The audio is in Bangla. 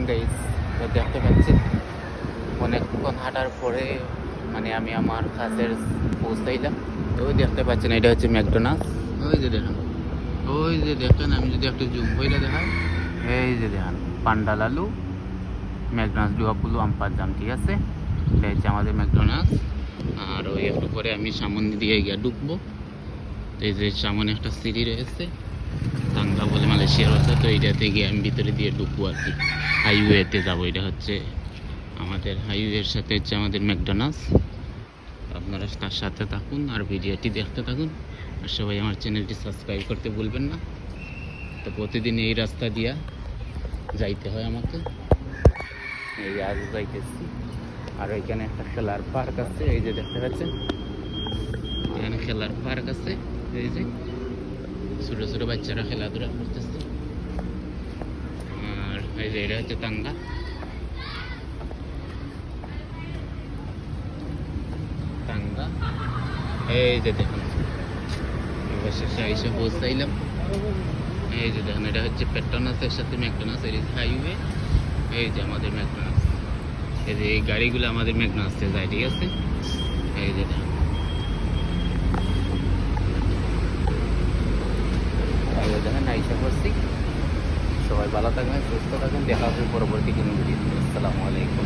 গাইস, তো দেখতে পাচ্ছেন অনেকক্ষণ হাঁটার পরে মানে আমি আমার কাছের পৌঁছাইলাম। তো ওই দেখতে পাচ্ছেন এটা হচ্ছে ম্যাকডোনাল্ডস। ওই যে দেখেন আমি যদি একটু জুম করে দেখাই, এই যে দেখেন পান্ডাল আলু ম্যাকডোনাল্ডস ডুয়াপুলু আমপার জাম, ঠিক আছে? এটা হচ্ছে আমাদের ম্যাকডোনাল্ডস। আর ওই একটু পরে আমি সামনে দিয়ে গিয়ে ঢুকবো। তো এই যে সামনে একটা সিঁড়ি রয়েছে, টাঙ্গা বলে মালয়েশিয়ার ভাষা। তো এইটাতে গিয়ে আমি ভিতরে দিয়ে ঢুকবো আর কি, হাইওয়েতে যাবো। এটা হচ্ছে আমাদের হাইওয়ের সাথে হচ্ছে আমাদের ম্যাকডোনাল্ডস। আপনারা তার সাথে থাকুন আর ভিডিওটি দেখতে থাকুন, আর সবাই আমার চ্যানেলটি সাবস্ক্রাইব করতে ভুলবেন না। তো প্রতিদিন এই রাস্তা দিয়া যাইতে হয় আমাকে, এই আজ যাইতেছি। আর ওইখানে একটা খেলার পার্ক আছে, এই যে দেখতে পাচ্ছেন এখানে খেলার পার্ক আছে। এই যে ছোটো ছোটো বাচ্চারা খেলাধুলা করতেছে। আর এই যে এটা হচ্ছে টাঙ্গা। টাঙ্গা এই যে দেখুন অবশেষে এসে পৌঁছাইলাম। এই যে দেখুন এটা হচ্ছে পেট্রোনাসের সাথে ম্যাকডোনাল্ডস, এর হাইওয়ে। এই যে আমাদের ম্যাকডোনাল্ডস, এই যে এই গাড়িগুলো আমাদের ম্যাকডোনাল্ডসে যায়, ঠিক আছে? এই যে দেখুন দেখেন আইসা করছি। সবাই ভালো থাকবেন, সুস্থ থাকবেন, দেখা হবে পরবর্তী কোনো ভিডিও। আসসালামু আলাইকুম।